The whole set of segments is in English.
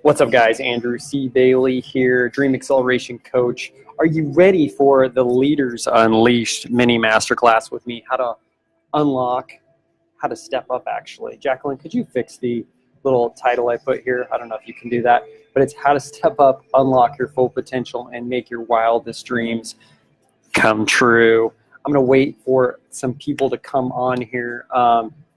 What's up, guys? Andrew C. Bailey here, Dream Acceleration Coach. Are you ready for the Leaders Unleashed mini masterclass with me? How to unlock, how to step up, actually. Jacqueline, could you fix the little title I put here? I don't know if you can do that, but it's how to step up, unlock your full potential, and make your wildest dreams come true. I'm going to wait for some people to come on here.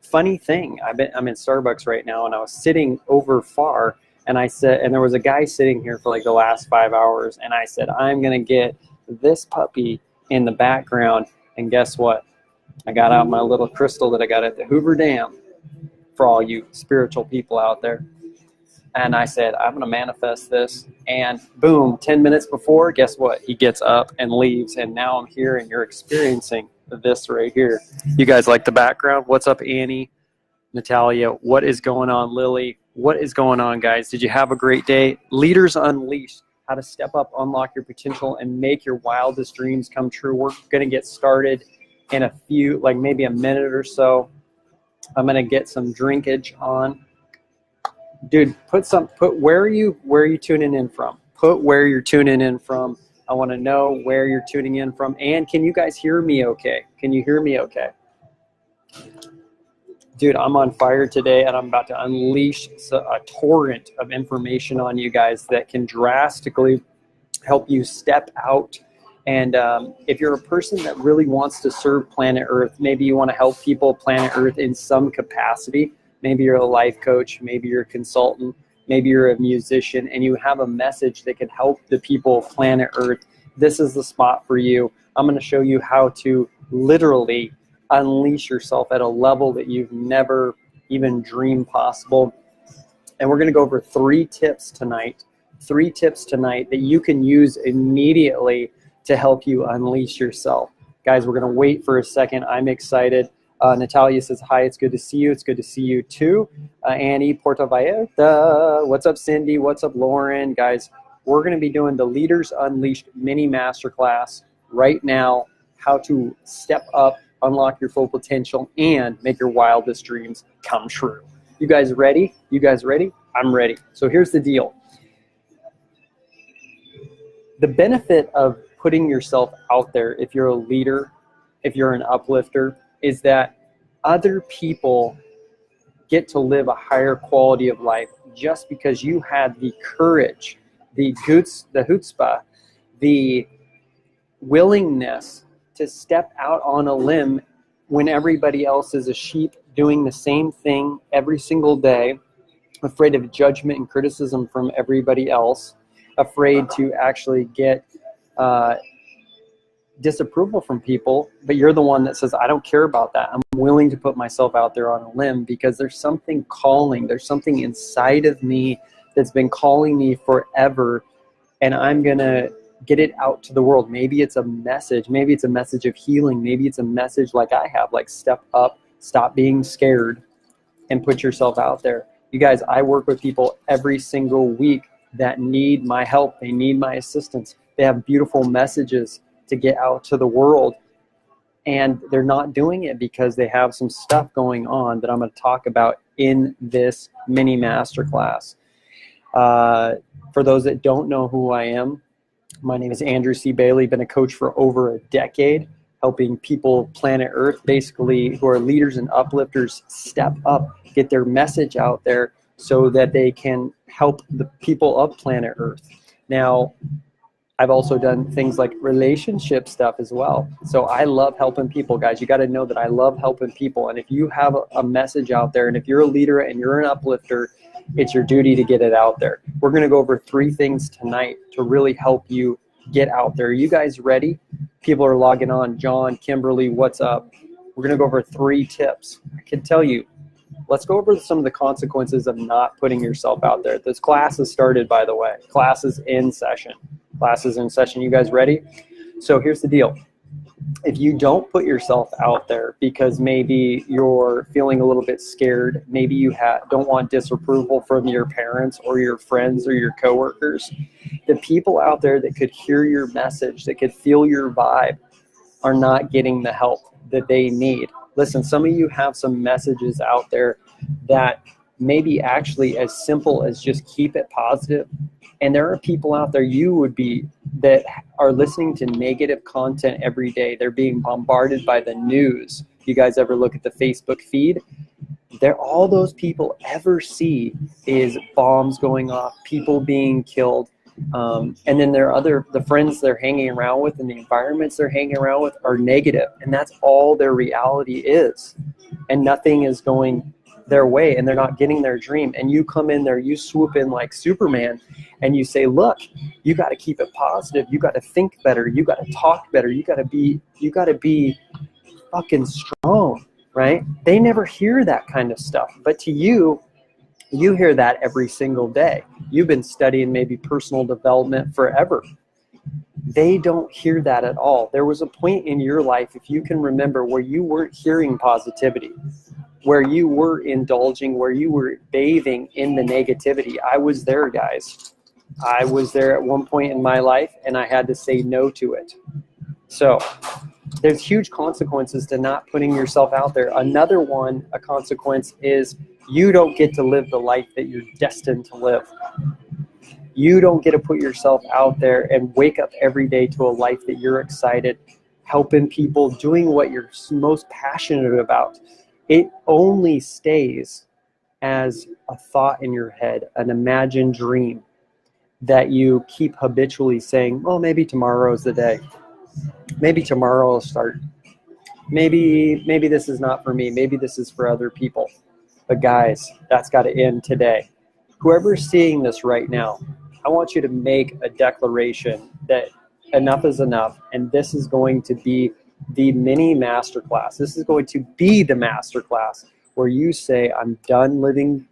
Funny thing, I'm in Starbucks right now, and I was sitting over far, and I said, and there was a guy sitting here for like the last 5 hours, and I said, I'm going to get this puppy in the background. And guess what? I got out my little crystal that I got at the Hoover Dam for all you spiritual people out there. And I said, I'm going to manifest this. And boom, 10 minutes before, guess what? He gets up and leaves. And now I'm here and you're experiencing this right here. You guys like the background? What's up, Annie? Natalia, what is going on? Lily, what is going on, guys? Did you have a great day? Leaders Unleashed, how to step up, unlock your potential, and make your wildest dreams come true. We're going to get started in a few, like maybe a minute or so. I'm going to get some drinkage on. Dude, put where are you tuning in from? Put where you're tuning in from. I want to know where you're tuning in from. And can you guys hear me okay? Can you hear me okay? Dude, I'm on fire today, and I'm about to unleash a torrent of information on you guys that can drastically help you step out. And if you're a person that really wants to serve planet Earth, maybe you want to help people planet Earth in some capacity. Maybe you're a life coach, maybe you're a consultant, maybe you're a musician, and you have a message that can help the people of planet Earth. This is the spot for you. I'm going to show you how to literally unleash yourself at a level that you've never even dreamed possible. And we're going to go over three tips tonight that you can use immediately to help you unleash yourself. Guys, we're going to wait for a second. I'm excited. Natalia says, hi, it's good to see you. It's good to see you too. Annie Porta Vallarta. What's up, Cindy? What's up, Lauren? Guys, we're going to be doing the Leaders Unleashed mini masterclass right now, how to step up, unlock your full potential, and make your wildest dreams come true. You guys ready? You guys ready? I'm ready. So here's the deal. The benefit of putting yourself out there, if you're a leader, if you're an uplifter, is that other people get to live a higher quality of life just because you had the courage, the chutzpah, the willingness to step out on a limb when everybody else is a sheep doing the same thing every single day, afraid of judgment and criticism from everybody else, afraid to actually get disapproval from people, but you're the one that says, I don't care about that. I'm willing to put myself out there on a limb because there's something calling. There's something inside of me that's been calling me forever, and I'm going to get it out to the world. Maybe it's a message. Maybe it's a message of healing. Maybe it's a message like I have, like step up, stop being scared, and put yourself out there. You guys, I work with people every single week that need my help. They need my assistance. They have beautiful messages to get out to the world, and they're not doing it because they have some stuff going on that I'm going to talk about in this mini masterclass. For those that don't know who I am, my name is Andrew C. Bailey. Been a coach for over a decade, helping people planet Earth, basically who are leaders and uplifters, step up, get their message out there so that they can help the people of planet Earth. Now, I've also done things like relationship stuff as well. So I love helping people, guys. You got to know that I love helping people. And if you have a message out there, and if you're a leader and you're an uplifter, it's your duty to get it out there. We're going to go over three things tonight to really help you get out there. Are you guys ready? People are logging on. John, Kimberly, what's up? We're going to go over three tips. I can tell you, let's go over some of the consequences of not putting yourself out there. This class has started, by the way. Class is in session. Class is in session. You guys ready? So here's the deal. If you don't put yourself out there because maybe you're feeling a little bit scared, maybe you don't want disapproval from your parents or your friends or your coworkers, the people out there that could hear your message, that could feel your vibe, are not getting the help that they need. Listen, some of you have some messages out there that maybe actually as simple as just keep it positive. And there are people out there that are listening to negative content every day. They're being bombarded by the news. You guys ever look at the Facebook feed? All those people ever see is bombs going off, people being killed. And then the friends they're hanging around with and the environments they're hanging around with are negative. And that's all their reality is. And nothing is going their way, and they're not getting their dream. And you come in there, you swoop in like Superman, and you say, look, you got to keep it positive. You got to think better. You got to talk better. You got to be fucking strong, right? They never hear that kind of stuff. But to you, you hear that every single day. You've been studying maybe personal development forever. They don't hear that at all. There was a point in your life, if you can remember, where you weren't hearing positivity, where you were indulging, where you were bathing in the negativity. I was there, guys. I was there at one point in my life, and I had to say no to it. So there's huge consequences to not putting yourself out there. Another one, a consequence, is you don't get to live the life that you're destined to live. You don't get to put yourself out there and wake up every day to a life that you're excited, helping people, doing what you're most passionate about. It only stays as a thought in your head, an imagined dream that you keep habitually saying, well, maybe tomorrow's the day. Maybe tomorrow I'll start. Maybe this is not for me. Maybe this is for other people. But guys, that's got to end today. Whoever's seeing this right now, I want you to make a declaration that enough is enough, and this is going to be the mini masterclass. This is going to be the masterclass where you say, I'm done living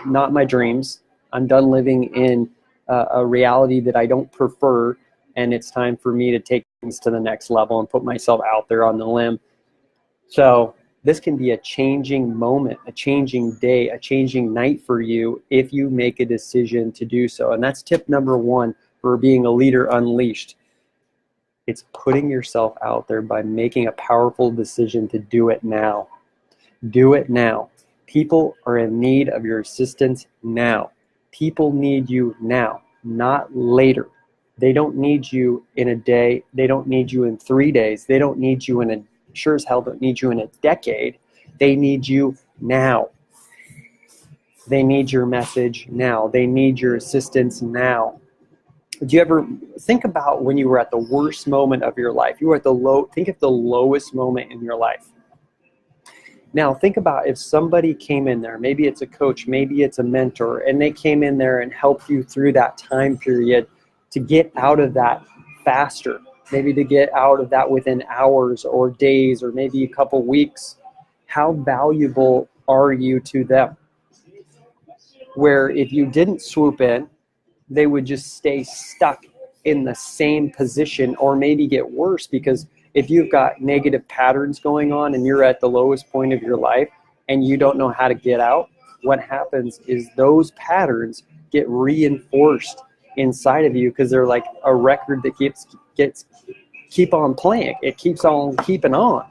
not my dreams. I'm done living in a reality that I don't prefer, and it's time for me to take things to the next level and put myself out there on the limb. So this can be a changing moment, a changing day, a changing night for you if you make a decision to do so. And that's tip number one for being a leader unleashed. It's putting yourself out there by making a powerful decision to do it now. Do it now. People are in need of your assistance now. People need you now, not later. They don't need you in a day. They don't need you in 3 days. They don't need you sure as hell don't need you in a decade. They need you now. They need your message now. They need your assistance now. Do you ever think about when you were at the worst moment of your life? You were at think of the lowest moment in your life. Now think about if somebody came in there, maybe it's a coach, maybe it's a mentor, and they came in there and helped you through that time period to get out of that faster, maybe to get out of that within hours or days or maybe a couple weeks. How valuable are you to them? Where if you didn't swoop in, they would just stay stuck in the same position or maybe get worse, because if you've got negative patterns going on and you're at the lowest point of your life and you don't know how to get out, what happens is those patterns get reinforced inside of you because they're like a record that keep on playing. It keeps on keeping on,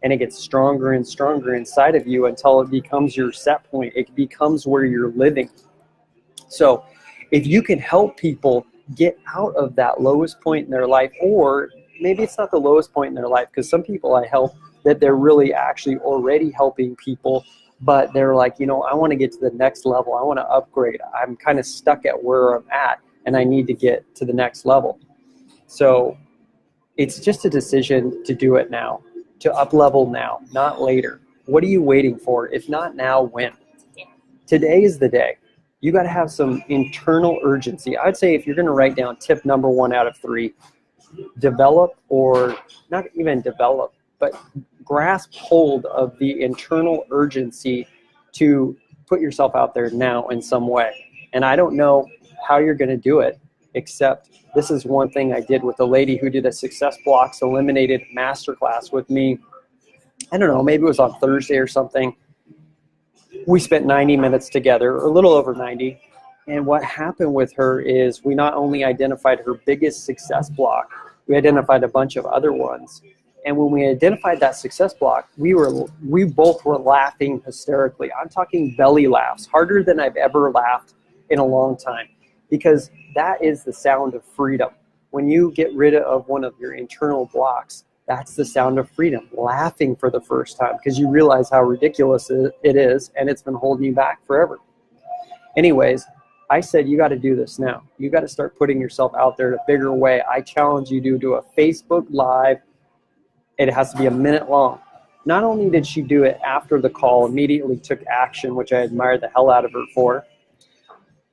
and it gets stronger and stronger inside of you until it becomes your set point. It becomes where you're living. So if you can help people get out of that lowest point in their life, or maybe it's not the lowest point in their life, because some people I help that they're really actually already helping people, but they're like, I want to get to the next level. I want to upgrade. I'm kind of stuck at where I'm at, and I need to get to the next level. So it's just a decision to do it now, to up level now, not later. What are you waiting for? If not now, when? Today is the day. You got to have some internal urgency. I'd say if you're going to write down tip number 1 out of 3, develop, or not even develop, but grasp hold of the internal urgency to put yourself out there now in some way. And I don't know how you're going to do it, except this is one thing I did with a lady who did a Success Blocks Eliminated Masterclass with me. I don't know, maybe it was on Thursday or something. We spent 90 minutes together, or a little over 90. And what happened with her is we not only identified her biggest success block, we identified a bunch of other ones. And when we identified that success block, we both were laughing hysterically. I'm talking belly laughs, harder than I've ever laughed in a long time, because that is the sound of freedom. When you get rid of one of your internal blocks, that's the sound of freedom, laughing for the first time, because you realize how ridiculous it is, and it's been holding you back forever. Anyways, I said, you got to do this now. You got to start putting yourself out there in a bigger way. I challenge you to do a Facebook Live. It has to be a minute long. Not only did she do it after the call, immediately took action, which I admire the hell out of her for,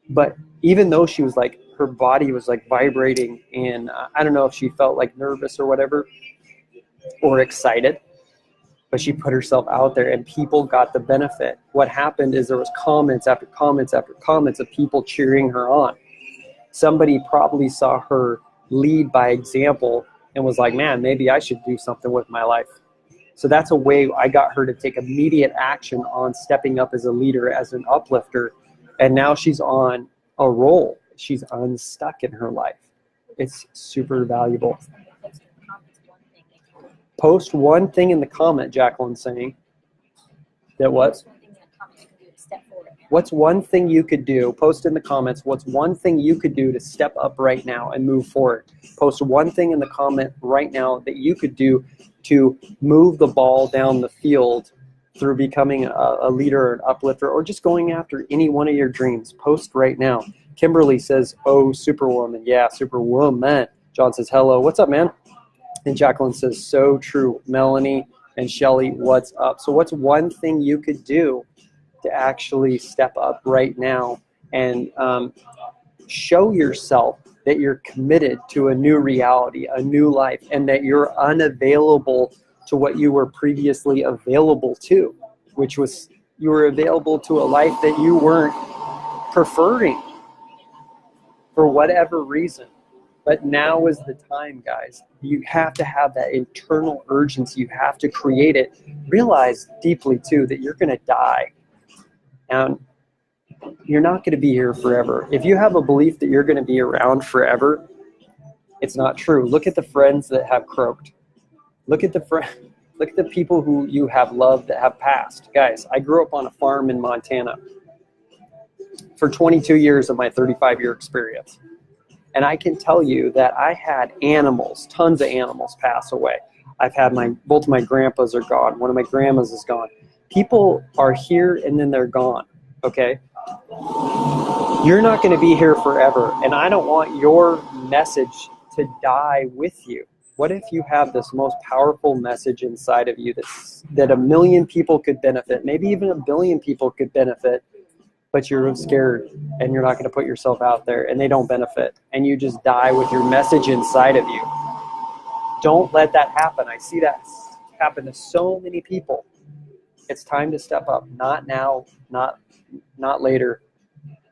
but even though she was like, her body was like vibrating, and I don't know if she felt like nervous or whatever, or excited, but she put herself out there and people got the benefit. What happened is there was comments after comments after comments of people cheering her on. Somebody probably saw her lead by example and was like, man, maybe I should do something with my life. So that's a way I got her to take immediate action on stepping up as a leader, as an uplifter. And now she's on a roll. She's unstuck in her life. It's super valuable. Post one thing in the comment, Jacqueline's saying. That what? What's one thing you could do? Post in the comments. What's one thing you could do to step up right now and move forward? Post one thing in the comment right now that you could do to move the ball down the field through becoming a leader or an uplifter, or just going after any one of your dreams. Post right now. Kimberly says, oh, Superwoman. Yeah, Superwoman. John says, hello. What's up, man? And Jacqueline says, so true. Melanie and Shelly, what's up? So what's one thing you could do to actually step up right now and show yourself that you're committed to a new reality, a new life, and that you're unavailable to what you were previously available to, which was you were available to a life that you weren't preferring for whatever reason. But now is the time, guys. You have to have that internal urgency. You have to create it. Realize deeply, too, that you're going to die. And you're not going to be here forever. If you have a belief that you're going to be around forever, it's not true. Look at the friends that have croaked. Look at the people who you have loved that have passed. Guys, I grew up on a farm in Montana for 22 years of my 35-year experience. And I can tell you that I had animals, tons of animals pass away. I've had both of my grandpas are gone. One of my grandmas is gone. People are here and then they're gone, okay? You're not going to be here forever. And I don't want your message to die with you. What if you have this most powerful message inside of you that a million people could benefit, maybe even a billion people could benefit, but you're scared and you're not going to put yourself out there and they don't benefit and you just die with your message inside of you. Don't let that happen. I see that happen to so many people. It's time to step up. Not now, not later,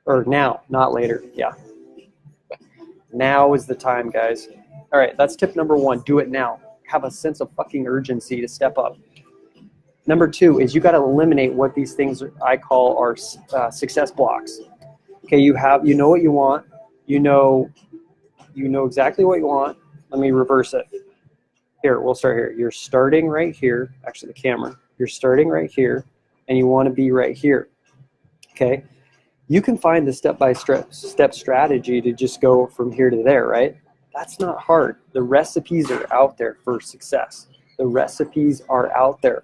or now, not later. Yeah. Now is the time, guys. All right, that's tip number one. Do it now. Have a sense of fucking urgency to step up. Number two is you got to eliminate what these things I call are success blocks. Okay, you know what you want. You know exactly what you want. Let me reverse it. Here, we'll start here. You're starting right here. Actually, the camera. You're starting right here, and you want to be right here. Okay, you can find the step-by-step strategy to just go from here to there, right? That's not hard. The recipes are out there for success. The recipes are out there.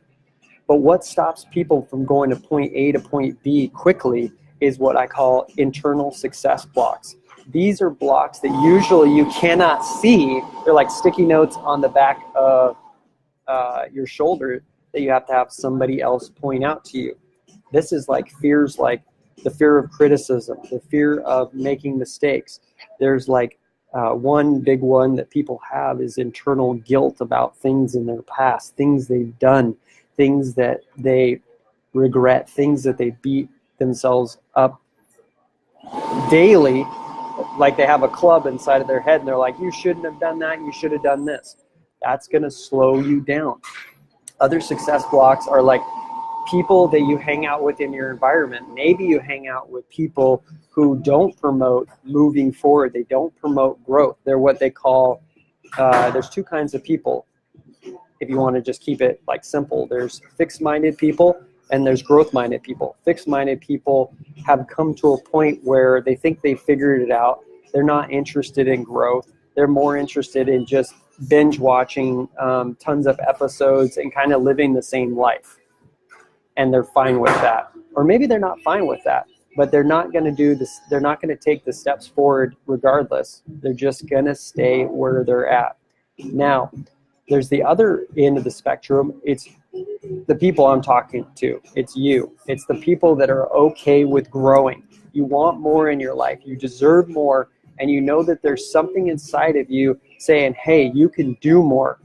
But what stops people from going to point A to point B quickly is what I call internal success blocks. These are blocks that usually you cannot see. They're like sticky notes on the back of your shoulder that you have to have somebody else point out to you. This is like fears, like the fear of criticism, the fear of making mistakes. There's like one big one that people have is internal guilt about things in their past, things they've done, things that they regret, things that they beat themselves up daily, like they have a club inside of their head and they're like, you shouldn't have done that, you should have done this. That's going to slow you down. Other success blocks are like people that you hang out with in your environment. Maybe you hang out with people who don't promote moving forward. They don't promote growth. They're what they call, there's two kinds of people. if you want to just keep it like simple. There's fixed-minded people and there's growth-minded people. Fixed-minded people have come to a point where they think they figured it out. They're not interested in growth. They're more interested in just binge watching tons of episodes and kind of living the same life. And they're fine with that. Or maybe they're not fine with that, but they're not going to do this. They're not going to take the steps forward regardless. They're just going to stay where they're at. Now, there's the other end of the spectrum. It's the people I'm talking to. It's you. It's the people that are okay with growing. You want more in your life. You deserve more. And you know that there's something inside of you saying, hey, you can do more.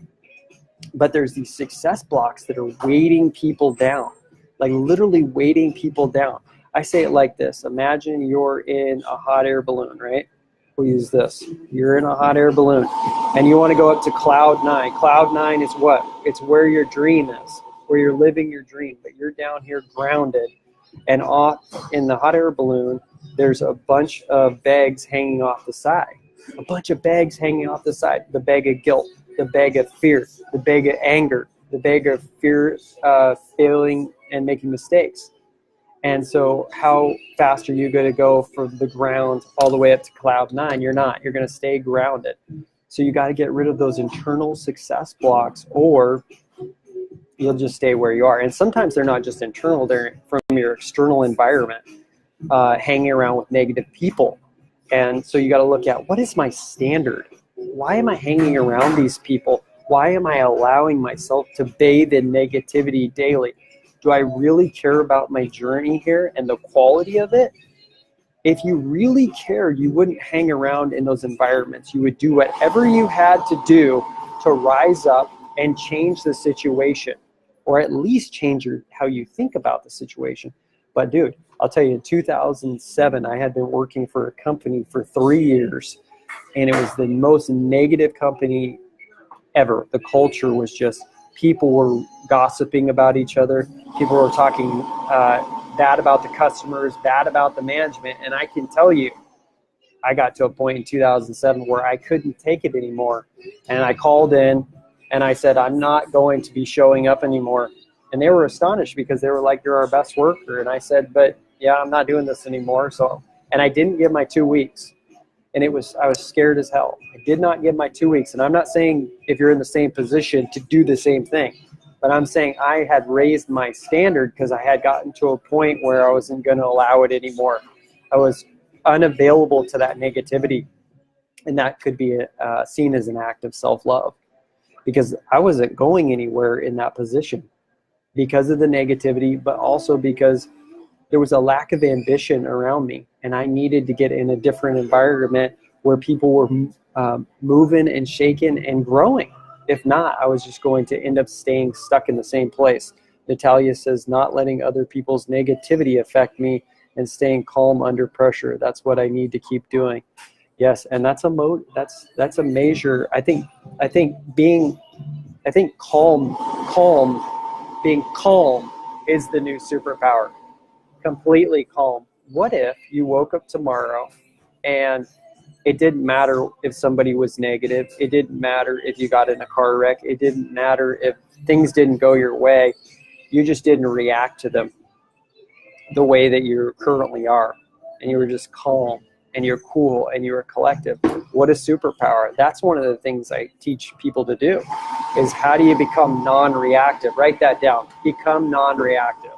But there's these success blocks that are weighting people down, like literally weighting people down. I say it like this. Imagine you're in a hot air balloon, right? We'll use this. You're in a hot air balloon and you want to go up to cloud 9. Cloud 9 is what? It's where your dream is, where you're living your dream, but you're down here grounded. And off in the hot air balloon, there's a bunch of bags hanging off the side. A bunch of bags hanging off the side. The bag of guilt, the bag of fear, the bag of anger, the bag of fear, failing and making mistakes. And so how fast are you going to go from the ground all the way up to cloud 9? You're not. You're going to stay grounded. So you got to get rid of those internal success blocks, or you'll just stay where you are. And sometimes they're not just internal, they're from your external environment, hanging around with negative people. And so you got to look at, what is my standard? Why am I hanging around these people? Why am I allowing myself to bathe in negativity daily? Do I really care about my journey here and the quality of it? If you really cared, you wouldn't hang around in those environments. You would do whatever you had to do to rise up and change the situation, or at least change how you think about the situation. But dude, I'll tell you, in 2007, I had been working for a company for 3 years, and it was the most negative company ever. The culture was just, people were gossiping about each other. People were talking bad about the customers, bad about the management. And I can tell you, I got to a point in 2007 where I couldn't take it anymore. And I called in and I said, I'm not going to be showing up anymore. And they were astonished because they were like, you're our best worker. And I said, but yeah, I'm not doing this anymore. So, and I didn't give my 2 weeks. And I was scared as hell. I did not give my 2 weeks. And I'm not saying if you're in the same position to do the same thing, but I'm saying I had raised my standard because I had gotten to a point where I wasn't going to allow it anymore. I was unavailable to that negativity. And that could be seen as an act of self-love, because I wasn't going anywhere in that position because of the negativity, but also because there was a lack of ambition around me, and I needed to get in a different environment where people were moving and shaking and growing. If not, I was just going to end up staying stuck in the same place. Natalia says, not letting other people's negativity affect me and staying calm under pressure. That's what I need to keep doing. Yes, and that's a measure. I think being calm is the new superpower. Completely calm. What if you woke up tomorrow and it didn't matter if somebody was negative, it didn't matter if you got in a car wreck, it didn't matter if things didn't go your way, you just didn't react to them the way that you currently are, and you were just calm and you're cool and you're collective. What a superpower. That's one of the things I teach people to do, is how do you become non-reactive? Write that down. Become non-reactive.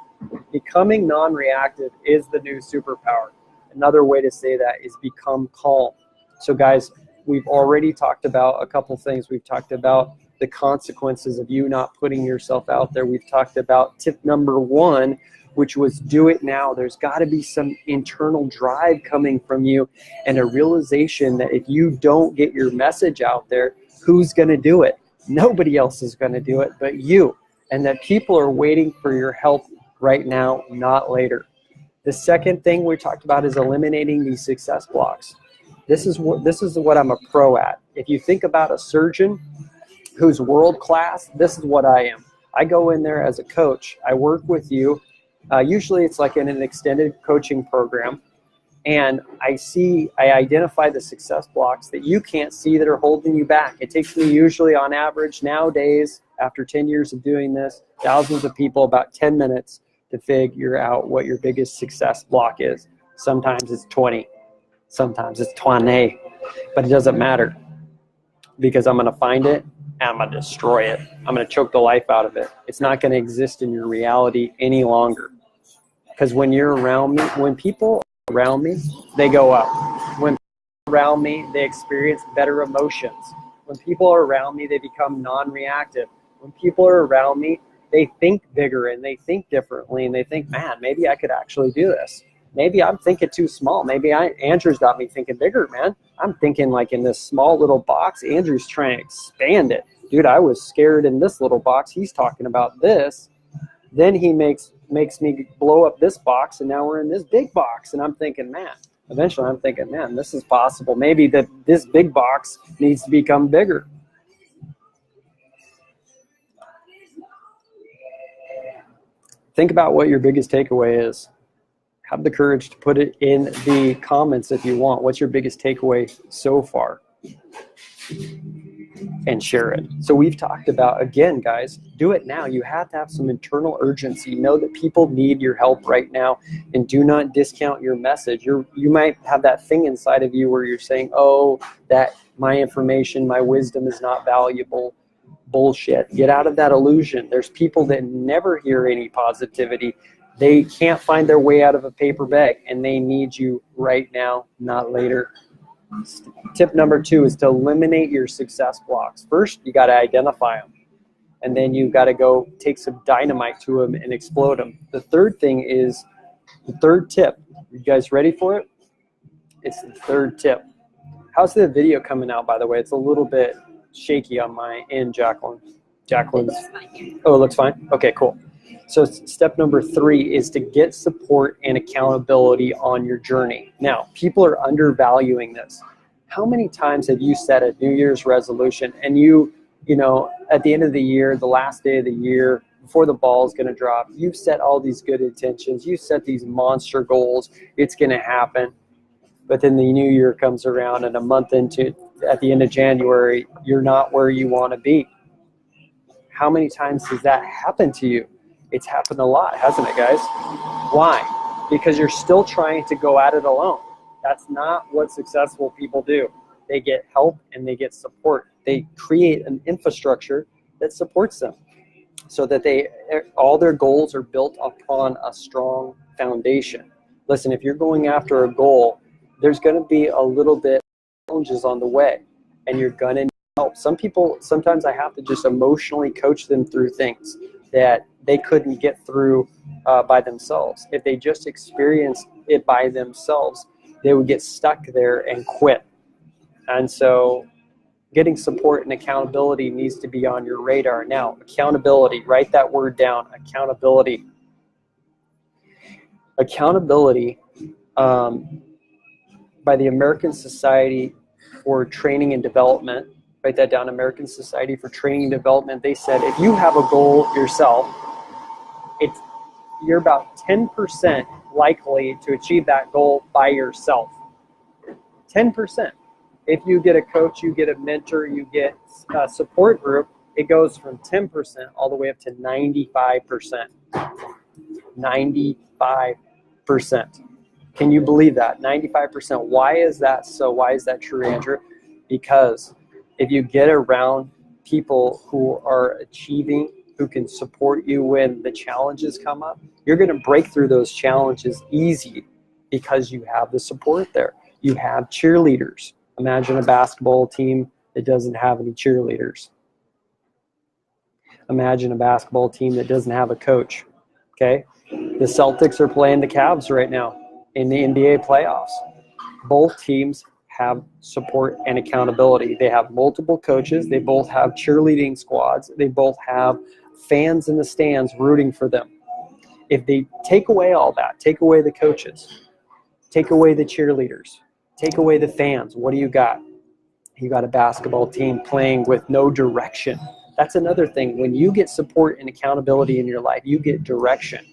Becoming non-reactive is the new superpower. Another way to say that is become calm. So guys, we've already talked about a couple things. We've talked about the consequences of you not putting yourself out there. We've talked about tip number 1, which was do it now. There's got to be some internal drive coming from you and a realization that if you don't get your message out there, who's going to do it? Nobody else is going to do it but you. And that people are waiting for your help right now, not later. The second thing we talked about is eliminating these success blocks. This is what I'm a pro at. If you think about a surgeon who's world class, this is what I am. I go in there as a coach. I work with you. Usually it's like in an extended coaching program. And I identify the success blocks that you can't see that are holding you back. It takes me usually on average nowadays, after 10 years of doing this, thousands of people, about 10 minutes to figure out what your biggest success block is. Sometimes it's 20, sometimes it's 20, but it doesn't matter, because I'm going to find it and I'm going to destroy it. I'm going to choke the life out of it. It's not going to exist in your reality any longer. Because when you're around me, when people are around me, they go up. When people are around me, they experience better emotions. When people are around me, they become non-reactive. When people are around me, they think bigger and they think differently, and they think, man, maybe I could actually do this. Maybe I'm thinking too small. Maybe Andrew's got me thinking bigger, man. I'm thinking like in this small little box. Andrew's trying to expand it. Dude, I was scared in this little box. He's talking about this. Then he makes me blow up this box, and now we're in this big box. And I'm thinking, man, eventually I'm thinking, man, this is possible. Maybe this big box needs to become bigger. Think about what your biggest takeaway is. Have the courage to put it in the comments if you want. What's your biggest takeaway so far? And share it. So we've talked about, again, guys, do it now. You have to have some internal urgency. Know that people need your help right now, and do not discount your message. You might have that thing inside of you where you're saying, oh, that my information, my wisdom is not valuable. Bullshit. Get out of that illusion. There's people that never hear any positivity. They can't find their way out of a paper bag, and they need you right now, not later. Tip number 2 is to eliminate your success blocks. First, you got to identify them, and then you got to go take some dynamite to them and explode them. The third thing is the third tip. You guys ready for it? It's the third tip. How's the video coming out, by the way? It's a little bit shaky on my end, Jacqueline. Jacqueline's. Oh, it looks fine? Okay, cool. So step number 3 is to get support and accountability on your journey. Now, people are undervaluing this. How many times have you set a New Year's resolution and you know, at the end of the year, the last day of the year, before the ball is going to drop, you've set all these good intentions, you set these monster goals, it's going to happen. But then the new year comes around, and a month into, at the end of January, you're not where you want to be. How many times has that happened to you? It's happened a lot, hasn't it, guys? Why? Because you're still trying to go at it alone. That's not what successful people do. They get help and they get support. They create an infrastructure that supports them so that all their goals are built upon a strong foundation. Listen, if you're going after a goal, there's going to be a little bit of challenges on the way, and you're going to need help. Some people, sometimes I have to just emotionally coach them through things that they couldn't get through by themselves. If they just experienced it by themselves, they would get stuck there and quit. And so getting support and accountability needs to be on your radar. Now, accountability, write that word down, accountability. Accountability, by the American Society for Training and Development, write that down, American Society for Training and Development, they said if you have a goal yourself, you're about 10% likely to achieve that goal by yourself. 10%. If you get a coach, you get a mentor, you get a support group, it goes from 10% all the way up to 95%. 95%. Can you believe that? 95%. Why is that so? Why is that true, Andrew? Because if you get around people who are achieving, who can support you when the challenges come up, you're going to break through those challenges easy because you have the support there. You have cheerleaders. Imagine a basketball team that doesn't have any cheerleaders. Imagine a basketball team that doesn't have a coach. Okay? The Celtics are playing the Cavs right now in the NBA playoffs. Both teams have support and accountability. They have multiple coaches. They both have cheerleading squads. They both have fans in the stands rooting for them. If they take away all that, take away the coaches, take away the cheerleaders, take away the fans, what do you got? You got a basketball team playing with no direction. That's another thing. When you get support and accountability in your life, you get direction.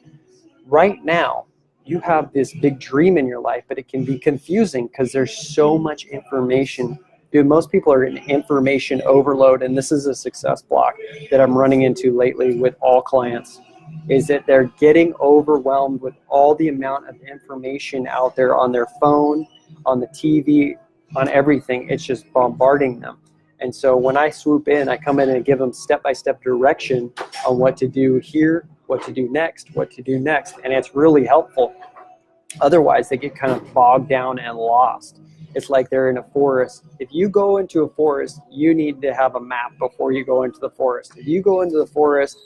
Right now, you have this big dream in your life, but it can be confusing because there's so much information Dude, most people are in information overload, and this is a success block that I'm running into lately with all clients, is that they're getting overwhelmed with all the amount of information out there on their phone, on the TV, on everything. It's just bombarding them. And so when I swoop in, I come in and give them step-by-step direction on what to do here, what to do next, what to do next. And it's really helpful. Otherwise, they get kind of bogged down and lost. It's like they're in a forest. If you go into a forest, you need to have a map before you go into the forest. If you go into the forest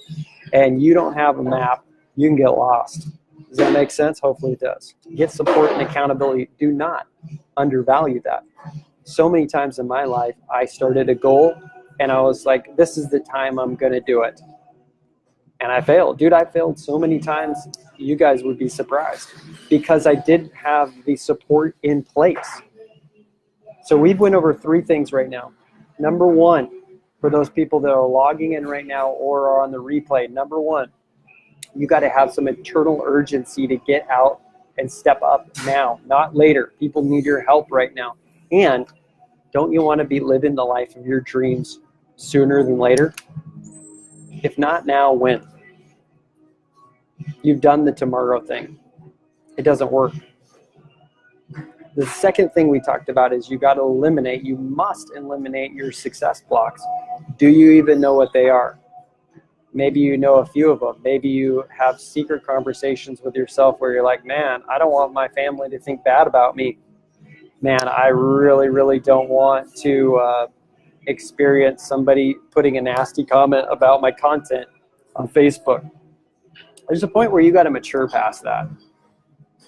and you don't have a map, you can get lost. Does that make sense? Hopefully it does. Get support and accountability. Do not undervalue that. So many times in my life, I started a goal and I was like, this is the time I'm going to do it. And I failed. Dude, I failed so many times, you guys would be surprised, because I didn't have the support in place. So we've went over 3 things right now. Number 1, for those people that are logging in right now or are on the replay, number 1, you got to have some internal urgency to get out and step up now, not later. People need your help right now. And don't you want to be living the life of your dreams sooner than later? If not now, when? You've done the tomorrow thing. It doesn't work. The second thing we talked about is you must eliminate your success blocks. Do you even know what they are? Maybe you know a few of them. Maybe you have secret conversations with yourself where you're like, man, I don't want my family to think bad about me. Man, I really, really don't want to experience somebody putting a nasty comment about my content on Facebook. There's a point where you got to mature past that.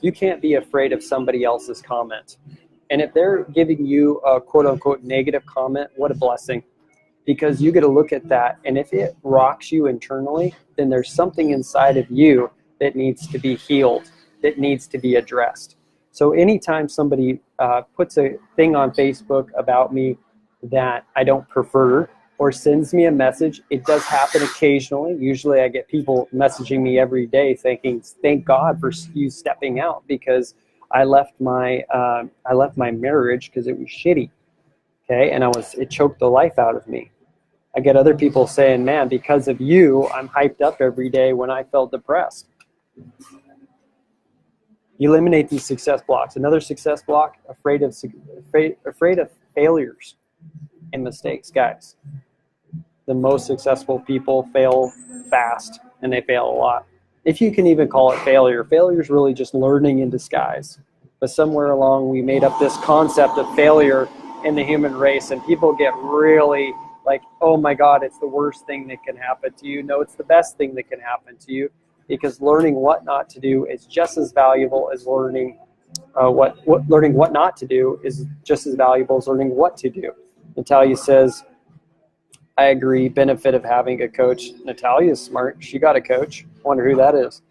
You can't be afraid of somebody else's comment. And if they're giving you a quote unquote negative comment, what a blessing. Because you get to look at that, and if it rocks you internally, then there's something inside of you that needs to be healed, that needs to be addressed. So anytime somebody puts a thing on Facebook about me that I don't prefer, or sends me a message, it does happen occasionally. Usually I get people messaging me every day thinking, thank God for you stepping out, because I left my marriage because it was shitty. Okay, and it choked the life out of me. I get other people saying, man, because of you, I'm hyped up every day when I felt depressed. Eliminate these success blocks. Another success block, afraid of failures and mistakes, guys. The most successful people fail fast, and they fail a lot. If you can even call it failure, failure is really just learning in disguise. But somewhere along, we made up this concept of failure in the human race, and people get really like, oh my God, it's the worst thing that can happen to you. No, it's the best thing that can happen to you, because learning what not to do is just as valuable as learning learning what not to do is just as valuable as learning what to do. Natalia says, I agree, benefit of having a coach. Natalia's smart. She got a coach. Wonder who that is.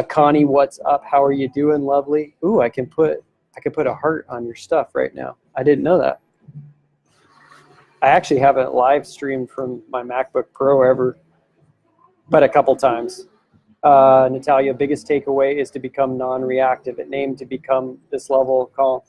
Connie, what's up? How are you doing, lovely? Ooh, I can put a heart on your stuff right now. I didn't know that. I actually haven't live streamed from my MacBook Pro ever, but a couple times. Natalia, biggest takeaway is to become non-reactive. It named to become this level of calm.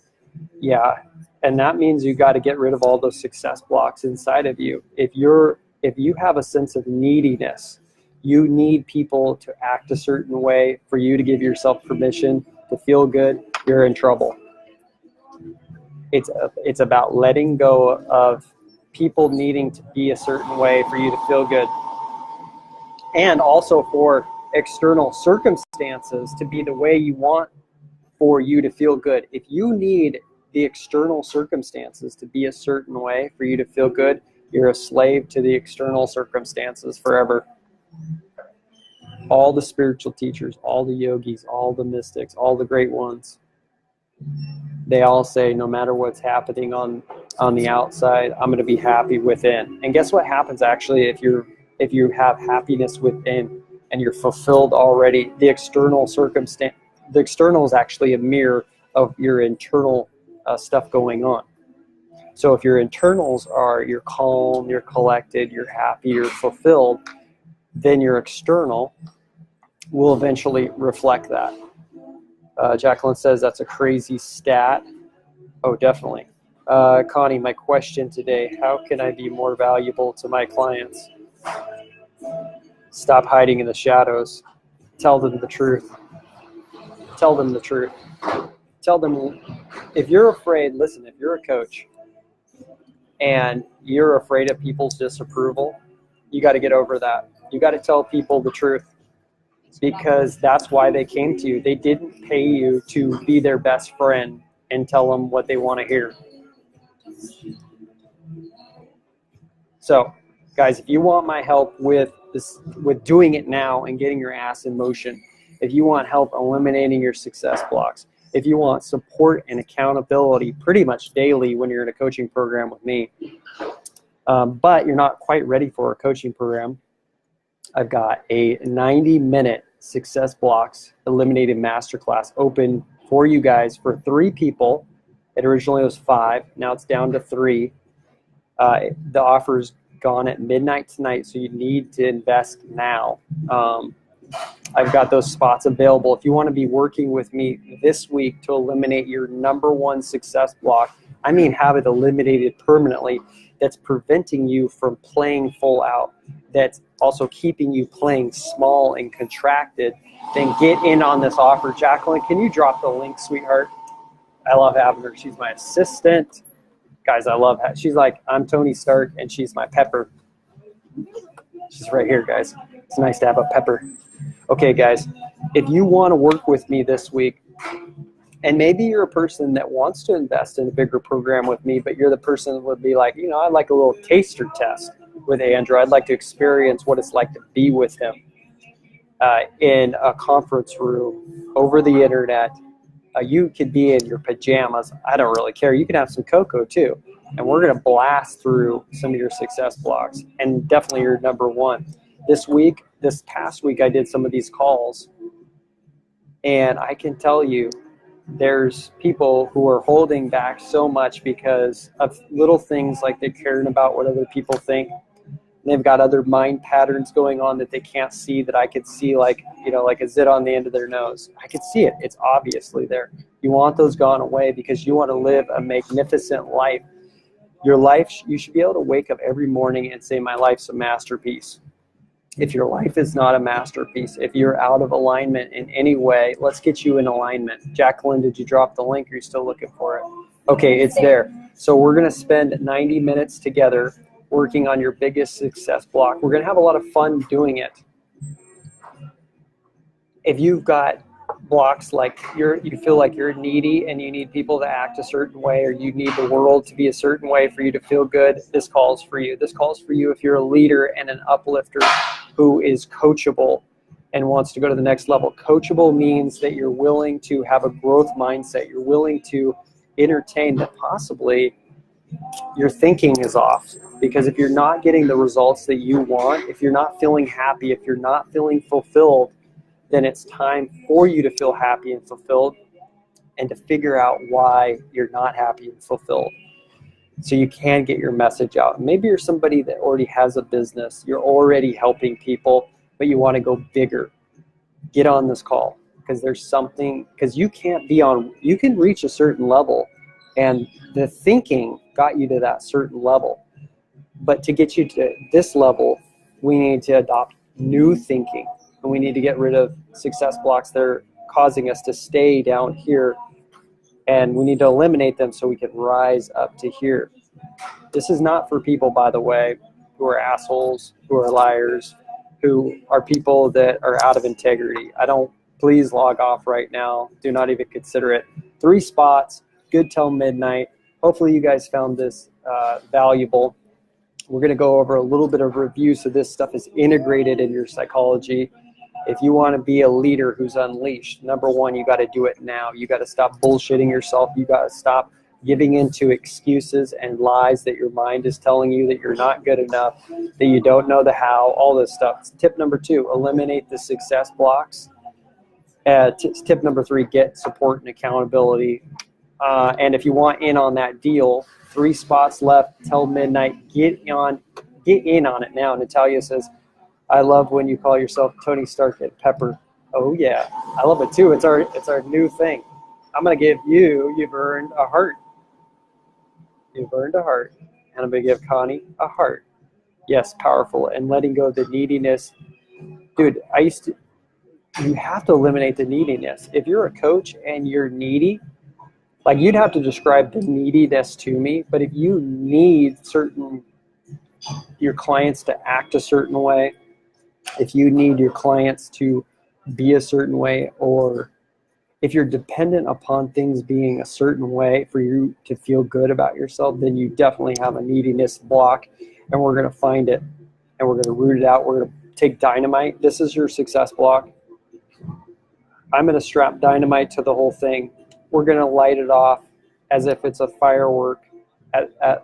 Yeah, and that means you got to get rid of all those success blocks inside of you. If you have a sense of neediness, you need people to act a certain way for you to give yourself permission to feel good, you're in trouble. It's about letting go of people needing to be a certain way for you to feel good. And also for external circumstances to be the way you want for you to feel good. If you need the external circumstances to be a certain way for you to feel good, you're a slave to the external circumstances forever. All the spiritual teachers, all the yogis, all the mystics, all the great ones, they all say, no matter what's happening on the outside, I'm going to be happy within. And guess what happens actually if you have happiness within and you're fulfilled already? The external is actually a mirror of your internal stuff going on. So if your internals are you're calm, you're collected, you're happy, you're fulfilled, then your external will eventually reflect that. Jacqueline says that's a crazy stat. Oh, definitely. Connie, my question today, how can I be more valuable to my clients? Stop hiding in the shadows. Tell them the truth. Tell them the truth. Tell them, if you're afraid, listen, if you're a coach and you're afraid of people's disapproval, you got to get over that. You got to tell people the truth, because that's why they came to you. They didn't pay you to be their best friend and tell them what they want to hear. So, guys, if you want my help with this, with doing it now and getting your ass in motion, if you want help eliminating your success blocks, if you want support and accountability pretty much daily when you're in a coaching program with me, but you're not quite ready for a coaching program, I've got a 90-minute success blocks eliminated masterclass open for you guys for 3 people. It originally was 5. Now it's down to 3. The offer's gone at midnight tonight, so you need to invest now. I've got those spots available. If you want to be working with me this week to eliminate your #1 success block, I mean have it eliminated permanently, that's preventing you from playing full out, that's also keeping you playing small and contracted, then get in on this offer. Jacqueline, can you drop the link, sweetheart? I love having her. She's my assistant. Guys, I love her. She's like, I'm Tony Stark, and she's my pepper. She's right here, guys. It's nice to have a pepper. Okay, guys, if you want to work with me this week, and maybe you're a person that wants to invest in a bigger program with me, but you're the person that would be like, you know, I'd like a little taster test with Andrew. I'd like to experience what it's like to be with him in a conference room, over the internet. You could be in your pajamas. I don't really care. You can have some cocoa too. And we're going to blast through some of your success blocks and definitely your #1. This past week, I did some of these calls, and I can tell you there's people who are holding back so much because of little things like they're caring about what other people think. They've got other mind patterns going on that they can't see, that I could see, like, you know, like a zit on the end of their nose. I could see it. It's obviously there. You want those gone away because you want to live a magnificent life. Your life, you should be able to wake up every morning and say, my life's a masterpiece. If your life is not a masterpiece, if you're out of alignment in any way, let's get you in alignment. Jacqueline, did you drop the link? Or are you still looking for it? Okay, it's there. So we're going to spend 90 minutes together working on your biggest success block. We're going to have a lot of fun doing it. If you've got blocks like you feel like you're needy and you need people to act a certain way, or you need the world to be a certain way for you to feel good, this call's for you. This call's for you if you're a leader and an uplifter who is coachable and wants to go to the next level. Coachable means that you're willing to have a growth mindset. You're willing to entertain that possibly your thinking is off. Because if you're not getting the results that you want, if you're not feeling happy, if you're not feeling fulfilled, then it's time for you to feel happy and fulfilled and to figure out why you're not happy and fulfilled, so you can get your message out. Maybe you're somebody that already has a business. You're already helping people, but you want to go bigger. Get on this call, because there's something, because you can reach a certain level, and the thinking got you to that certain level. But to get you to this level, we need to adopt new thinking. And we need to get rid of success blocks that are causing us to stay down here. And we need to eliminate them so we can rise up to here. This is not for people, by the way, who are assholes, who are liars, who are people that are out of integrity. Please log off right now. Do not even consider it. 3 spots, good till midnight. Hopefully you guys found this valuable. We're going to go over a little bit of review so this stuff is integrated in your psychology. If you want to be a leader who's unleashed, #1, you got to do it now. You got to stop bullshitting yourself. You got to stop giving into excuses and lies that your mind is telling you that you're not good enough, that you don't know the how, all this stuff. Tip #2, eliminate the success blocks. Tip #3, get support and accountability. And if you want in on that deal, 3 spots left till midnight. Get in on it now. Natalia says, I love when you call yourself Tony Stark and Pepper. Oh yeah, I love it too. It's our new thing. I'm gonna give you've earned a heart. You've earned a heart. And I'm going to give Connie a heart. Yes, powerful. And letting go of the neediness. Dude, you have to eliminate the neediness. If you're a coach and you're needy, like you'd have to describe the neediness to me, but if you need your clients to act a certain way, if you need your clients to be a certain way, or if you're dependent upon things being a certain way for you to feel good about yourself, then you definitely have a neediness block, and we're going to find it and we're going to root it out. We're going to take dynamite. This is your success block. I'm going to strap dynamite to the whole thing. We're going to light it off as if it's a firework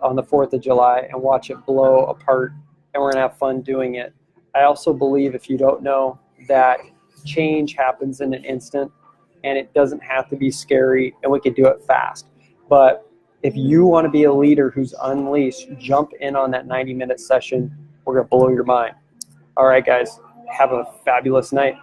on the 4th of July and watch it blow apart, and we're going to have fun doing it. I also believe, if you don't know, that change happens in an instant, and it doesn't have to be scary, and we can do it fast. But if you want to be a leader who's unleashed, jump in on that 90-minute session. We're going to blow your mind. All right, guys, have a fabulous night.